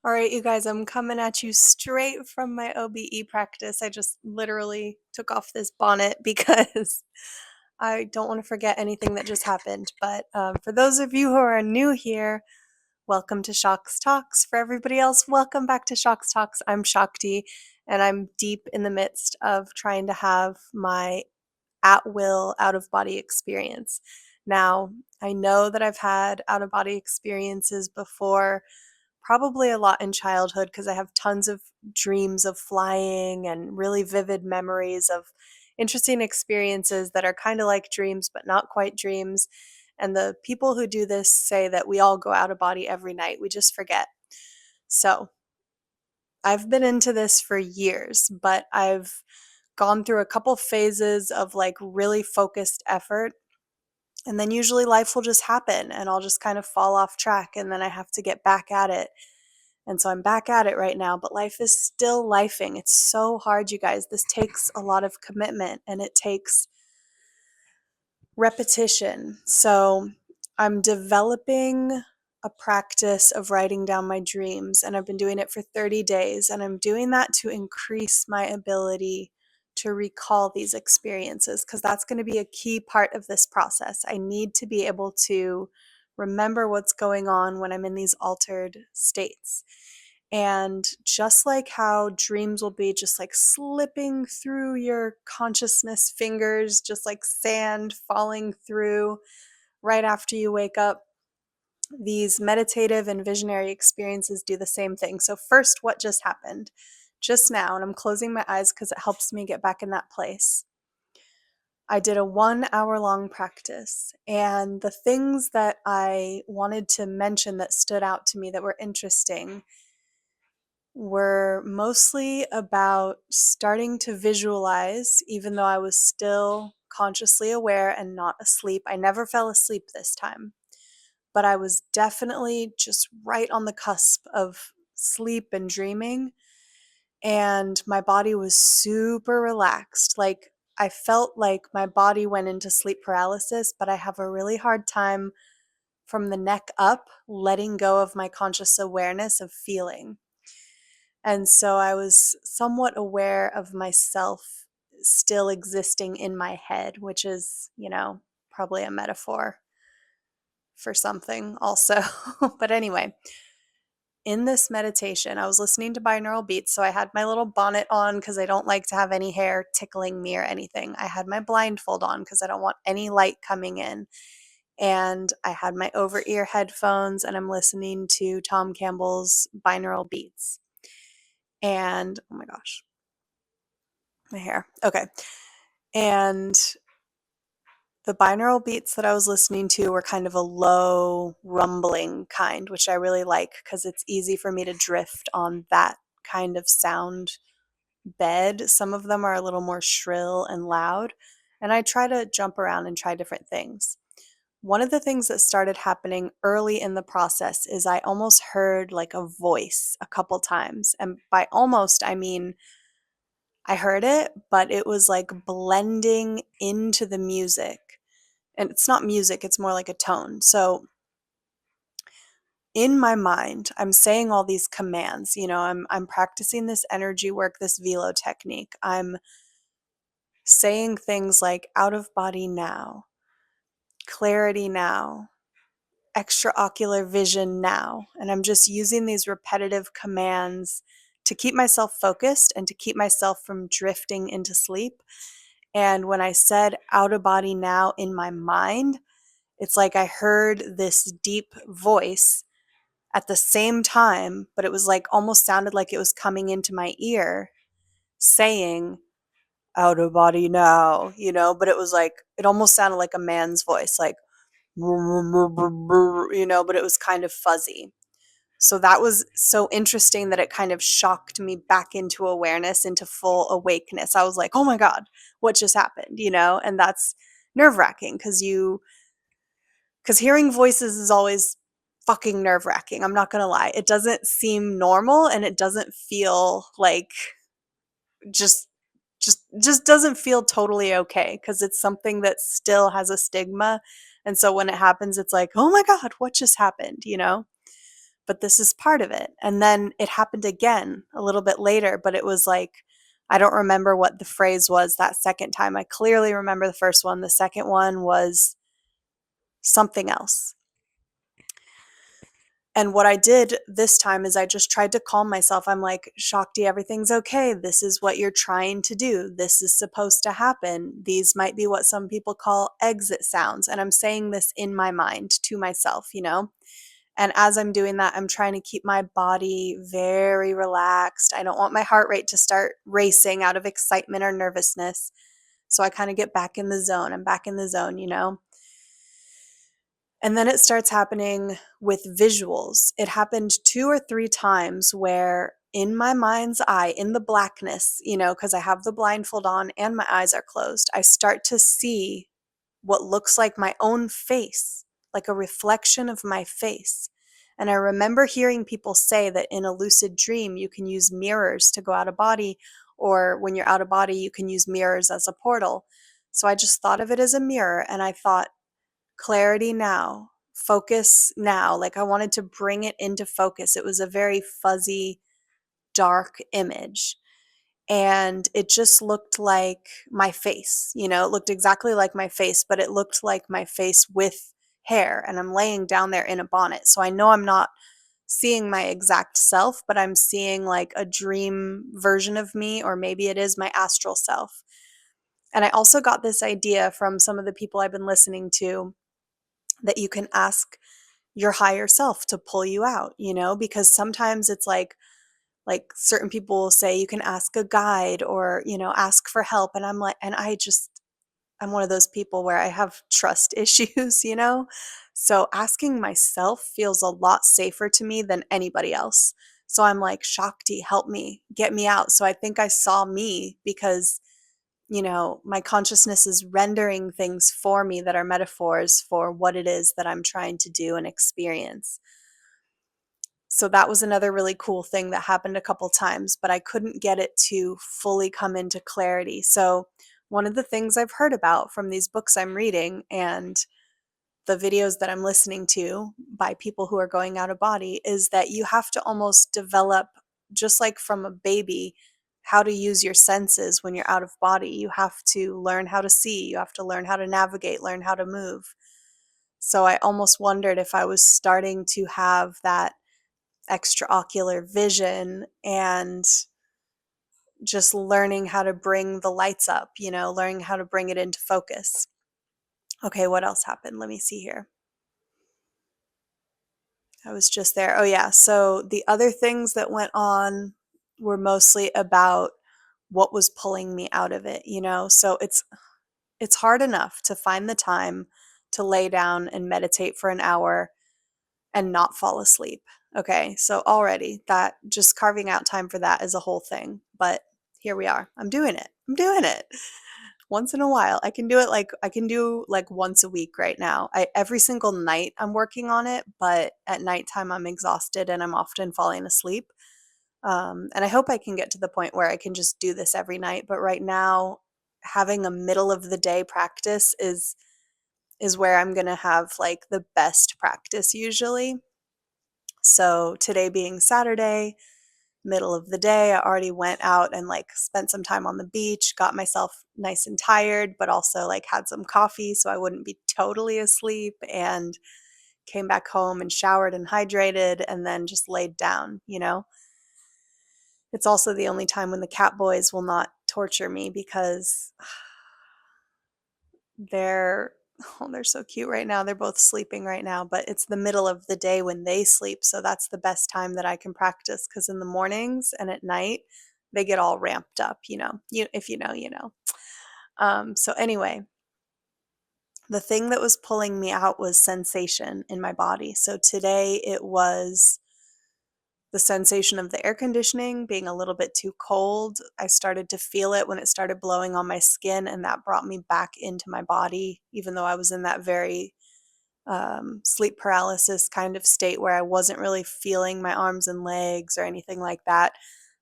All right, you guys, I'm coming at you straight from my OBE practice. I just literally took off this bonnet because I don't want to forget anything that just happened. But for those of you who are new here, welcome to Shocks Talks. For everybody else, welcome back to Shocks Talks. I'm Shakti, and I'm deep in the midst of trying to have my at will out of body experience. Now, I know that I've had out of body experiences before, probably a lot in childhood because I have tons of dreams of flying and really vivid memories of interesting experiences that are kind of like dreams but not quite dreams. And the people who do this say that we all go out of body every night. We just forget. So I've been into this for years, but I've gone through a couple phases of like really focused effort. And then usually life will just happen and I'll just kind of fall off track and then I have to get back at it. And so I'm back at it right now, but life is still lifing. It's so hard, you guys. This takes a lot of commitment and it takes repetition. So I'm developing a practice of writing down my dreams, and I've been doing it for 30 days. And I'm doing that to increase my ability to recall these experiences because that's going to be a key part of this process. I need to be able to remember what's going on when I'm in these altered states. And just like how dreams will be just like slipping through your consciousness fingers, just like sand falling through right after you wake up, these meditative and visionary experiences do the same thing. So, first, what just happened? Just now, and I'm closing my eyes because it helps me get back in that place. I did a 1 hour long practice, and the things that I wanted to mention that stood out to me that were interesting were mostly about starting to visualize, even though I was still consciously aware and not asleep. I never fell asleep this time, but I was definitely just right on the cusp of sleep and dreaming. And my body was super relaxed. Like I felt like my body went into sleep paralysis, but I have a really hard time from the neck up letting go of my conscious awareness of feeling. And so I was somewhat aware of myself still existing in my head, which is, probably a metaphor for something also. But anyway, in this meditation, I was listening to binaural beats. So I had my little bonnet on because I don't like to have any hair tickling me or anything. I had my blindfold on because I don't want any light coming in. And I had my over ear headphones and I'm listening to Tom Campbell's binaural beats. And oh my gosh, my hair. Okay. And the binaural beats that I was listening to were kind of a low, rumbling kind, which I really like because it's easy for me to drift on that kind of sound bed. Some of them are a little more shrill and loud, and I try to jump around and try different things. One of the things that started happening early in the process is I almost heard like a voice a couple times. And by almost, I mean I heard it, but it was like blending into the music. And it's not music, it's more like a tone. So in my mind, I'm saying all these commands. I'm practicing this energy work, this velo technique. I'm saying things like out of body now, clarity now, extraocular vision now. And I'm just using these repetitive commands to keep myself focused and to keep myself from drifting into sleep. And when I said out of body now in my mind, it's like I heard this deep voice at the same time, but it was like almost sounded like it was coming into my ear saying out of body now, but it was like, it almost sounded like a man's voice, like, but it was kind of fuzzy. So that was so interesting that it kind of shocked me back into awareness, into full awakeness. I was like, oh my God, what just happened? And that's nerve wracking because hearing voices is always fucking nerve wracking. I'm not going to lie. It doesn't seem normal and it doesn't feel like just just doesn't feel totally okay because it's something that still has a stigma. And so when it happens, it's like, oh my God, what just happened? but this is part of it. And then it happened again a little bit later, but it was like, I don't remember what the phrase was that second time. I clearly remember the first one. The second one was something else. And what I did this time is I just tried to calm myself. I'm like, Shakti, everything's okay. This is what you're trying to do. This is supposed to happen. These might be what some people call exit sounds. And I'm saying this in my mind to myself, you know? And as I'm doing that, I'm trying to keep my body very relaxed. I don't want my heart rate to start racing out of excitement or nervousness. So I kind of get back in the zone. I'm back in the zone, you know? And then it starts happening with visuals. It happened 2 or 3 times where in my mind's eye, in the blackness, you know, because I have the blindfold on and my eyes are closed, I start to see what looks like my own face, like a reflection of my face. And I remember hearing people say that in a lucid dream, you can use mirrors to go out of body, or when you're out of body, you can use mirrors as a portal. So I just thought of it as a mirror, and I thought, clarity now, focus now. Like I wanted to bring it into focus. It was a very fuzzy, dark image. And it just looked like my face, you know, it looked exactly like my face, but it looked like my face with hair. And I'm laying down there in a bonnet. So I know I'm not seeing my exact self, but I'm seeing like a dream version of me, or maybe it is my astral self. And I also got this idea from some of the people I've been listening to, that you can ask your higher self to pull you out, you know, because sometimes it's like certain people will say you can ask a guide, or, you know, ask for help. And I'm like, and I'm one of those people where I have trust issues, you know? So asking myself feels a lot safer to me than anybody else. So I'm like, Shakti, help me, get me out. So I think I saw me because, you know, my consciousness is rendering things for me that are metaphors for what it is that I'm trying to do and experience. So that was another really cool thing that happened a couple times, but I couldn't get it to fully come into clarity. So one of the things I've heard about from these books I'm reading and the videos that I'm listening to by people who are going out of body is that you have to almost develop, just like from a baby, how to use your senses when you're out of body. You have to learn how to see, you have to learn how to navigate, learn how to move. So I almost wondered if I was starting to have that extraocular vision and just learning how to bring the lights up, you know, learning how to bring it into focus. Okay, what else happened? Let me see here. I was just there. Oh, yeah. So the other things that went on were mostly about what was pulling me out of it, you know? So it's hard enough to find the time to lay down and meditate for an hour and not fall asleep. Okay, so already that, just carving out time for that is a whole thing. But here we are. I'm doing it. I'm doing it. Once in a while. I can do like once a week right now. Every single night I'm working on it, but at nighttime I'm exhausted and I'm often falling asleep. And I hope I can get to the point where I can just do this every night. But right now, having a middle of the day practice is where I'm gonna have like the best practice usually. So today being Saturday, middle of the day, I already went out and like spent some time on the beach, got myself nice and tired, but also like had some coffee so I wouldn't be totally asleep, and came back home and showered and hydrated and then just laid down, you know? It's also the only time when the cat boys will not torture me because they're oh, they're so cute right now. They're both sleeping right now, but it's the middle of the day when they sleep, so that's the best time that I can practice, because in the mornings and at night, they get all ramped up, you know. If you know, you know. So anyway, the thing that was pulling me out was sensation in my body. So today it was the sensation of the air conditioning being a little bit too cold. I started to feel it when it started blowing on my skin, and that brought me back into my body, even though I was in that very sleep paralysis kind of state where I wasn't really feeling my arms and legs or anything like that.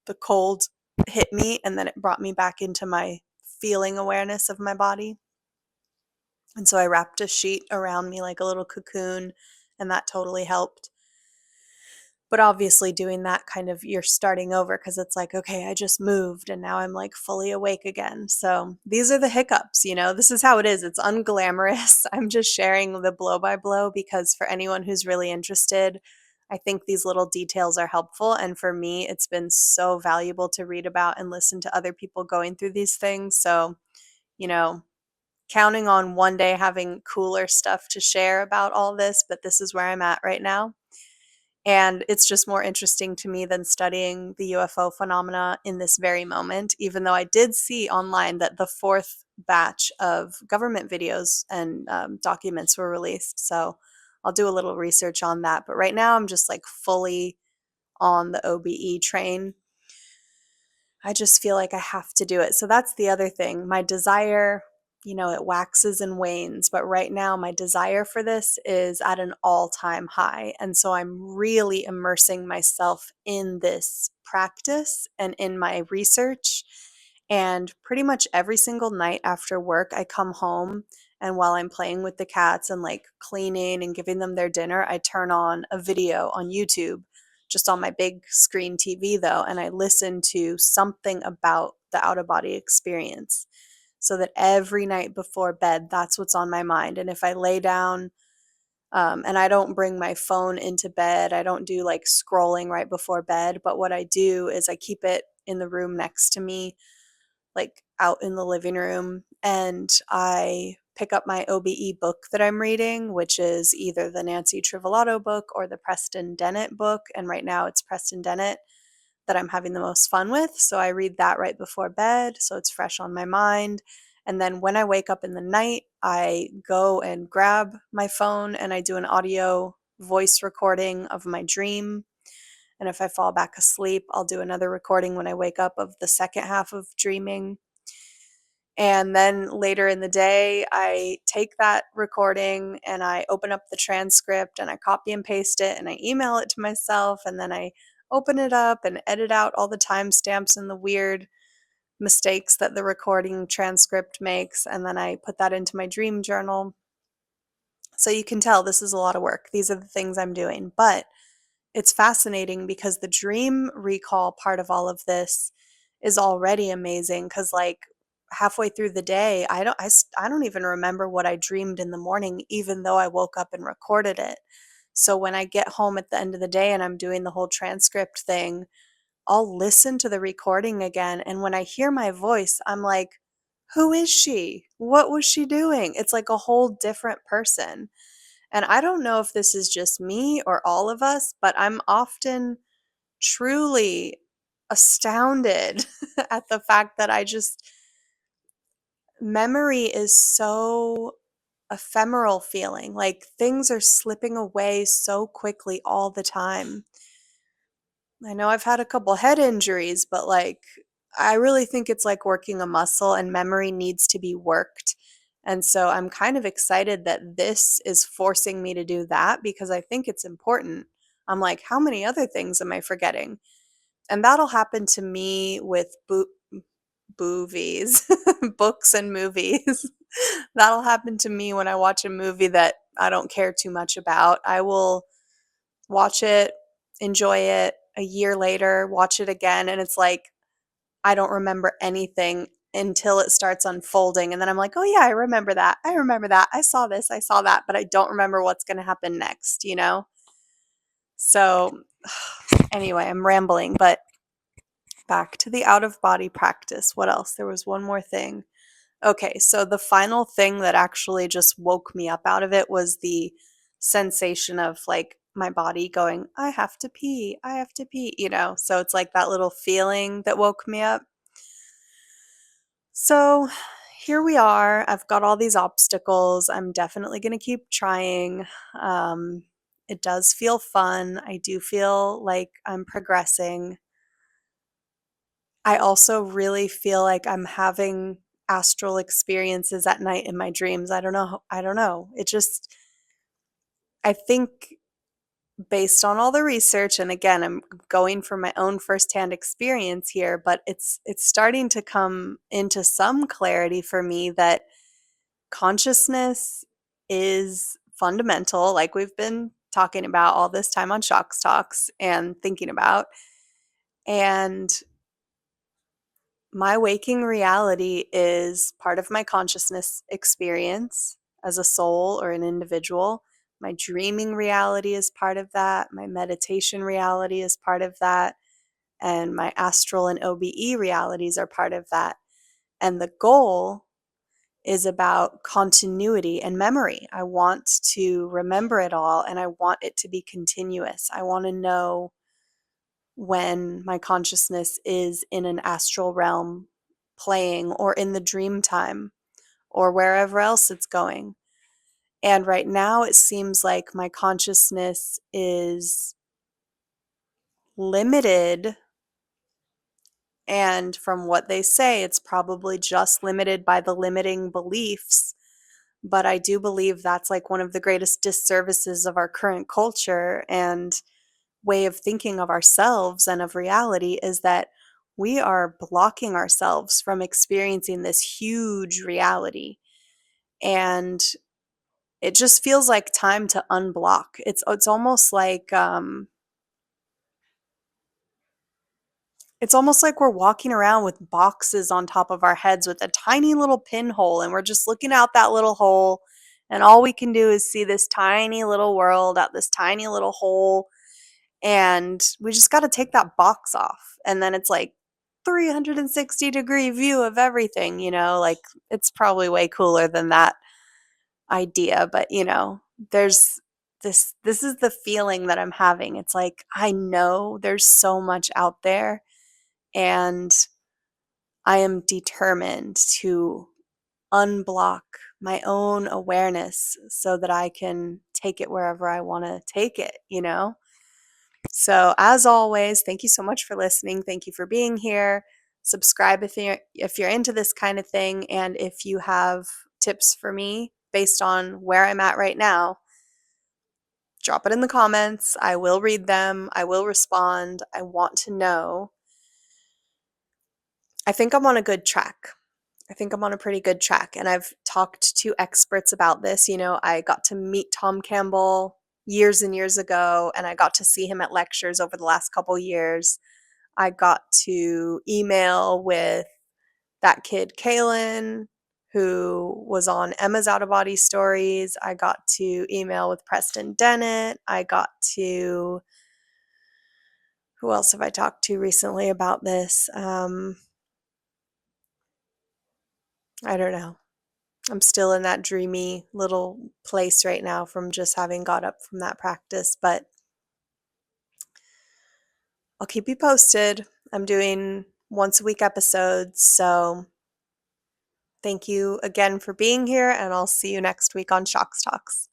The cold hit me, and then it brought me back into my feeling awareness of my body. And so I wrapped a sheet around me like a little cocoon, and that totally helped. But obviously doing that kind of, you're starting over because it's like, okay, I just moved and now I'm like fully awake again. So these are the hiccups, this is how it is. It's unglamorous. I'm just sharing the blow by blow because for anyone who's really interested, I think these little details are helpful. And for me, it's been so valuable to read about and listen to other people going through these things. So, you know, counting on one day having cooler stuff to share about all this, but this is where I'm at right now. And it's just more interesting to me than studying the UFO phenomena in this very moment, even though I did see online that the fourth batch of government videos and documents were released. So I'll do a little research on that. But right now I'm just like fully on the OBE train. I just feel like I have to do it. So that's the other thing. My desire, it waxes and wanes, but right now my desire for this is at an all-time high. And so I'm really immersing myself in this practice and in my research. And pretty much every single night after work, I come home and while I'm playing with the cats and like cleaning and giving them their dinner, I turn on a video on YouTube just on my big screen TV though, and I listen to something about the out of body experience so that every night before bed, that's what's on my mind. And if I lay down and I don't bring my phone into bed, I don't do like scrolling right before bed, but what I do is I keep it in the room next to me, like out in the living room, and I pick up my OBE book that I'm reading, which is either the Nancy Trivellato book or the Preston Dennett book. And right now it's Preston Dennett that I'm having the most fun with. So I read that right before bed, so it's fresh on my mind. And then when I wake up in the night, I go and grab my phone and I do an audio voice recording of my dream. And if I fall back asleep, I'll do another recording when I wake up of the second half of dreaming. And then later in the day, I take that recording and I open up the transcript and I copy and paste it and I email it to myself. And then I open it up and edit out all the timestamps and the weird mistakes that the recording transcript makes. And then I put that into my dream journal. So you can tell this is a lot of work. These are the things I'm doing. But it's fascinating because the dream recall part of all of this is already amazing because like halfway through the day I don't even remember what I dreamed in the morning even though I woke up and recorded it. So when I get home at the end of the day and I'm doing the whole transcript thing, I'll listen to the recording again, and when I hear my voice I'm like, who is she? What was she doing? It's like a whole different person. And I don't know if this is just me or all of us, but I'm often truly astounded at the fact that memory is so ephemeral feeling. Like things are slipping away so quickly all the time. I know I've had a couple head injuries, but like I really think it's like working a muscle and memory needs to be worked. And so I'm kind of excited that this is forcing me to do that because I think it's important. I'm like, how many other things am I forgetting? And that'll happen to me with boovies, books and movies. That'll happen to me when I watch a movie that I don't care too much about. I will watch it, enjoy it, a year later, watch it again, and it's like I don't remember anything until it starts unfolding. And then I'm like, oh, yeah, I remember that. I remember that. I saw this, I saw that, but I don't remember what's going to happen next? So, anyway, I'm rambling, but back to the out of body practice. What else? There was one more thing. Okay, so the final thing that actually just woke me up out of it was the sensation of like my body going, I have to pee, I have to pee. So it's like that little feeling that woke me up. So here we are. I've got all these obstacles. I'm definitely going to keep trying. It does feel fun. I do feel like I'm progressing. I also really feel like I'm having astral experiences at night in my dreams. I don't know. I don't know. I think based on all the research, and again, I'm going from my own firsthand experience here, but it's starting to come into some clarity for me that consciousness is fundamental, like we've been talking about all this time on Shocks Talks and thinking about. And my waking reality is part of my consciousness experience as a soul or an individual. My dreaming reality is part of that. My meditation reality is part of that. And my astral and OBE realities are part of that. And the goal is about continuity and memory. I want to remember it all, and I want it to be continuous. I want to know when my consciousness is in an astral realm playing, or in the dream time, or wherever else it's going. And right now it seems like my consciousness is limited, and from what they say, it's probably just limited by the limiting beliefs. But I do believe that's like one of the greatest disservices of our current culture and way of thinking of ourselves and of reality, is that we are blocking ourselves from experiencing this huge reality. And it just feels like time to unblock. It's almost like we're walking around with boxes on top of our heads with a tiny little pinhole, and we're just looking out that little hole, and all we can do is see this tiny little world out this tiny little hole, and we just got to take that box off, and then it's like 360-degree view of everything, like it's probably way cooler than that idea, but there's this is the feeling that I'm having. It's like I know there's so much out there, and I am determined to unblock my own awareness so that I can take it wherever I want to take it. So as always, thank you so much for listening. Thank you for being here. Subscribe if you're into this kind of thing, and if you have tips for me based on where I'm at right now, drop it in the comments. I will read them. I will respond. I want to know. I think I'm on a good track. I think I'm on a pretty good track, and I've talked to experts about this. I got to meet Tom Campbell years and years ago, and I got to see him at lectures over the last couple years. I got to email with that kid Kaelen, who was on Emma's Out of Body Stories. I got to email with Preston Dennett. I got to, who else have I talked to recently about this? I don't know. I'm still in that dreamy little place right now from just having got up from that practice, but I'll keep you posted. I'm doing once a week episodes, so thank you again for being here, and I'll see you next week on Shocks Talks.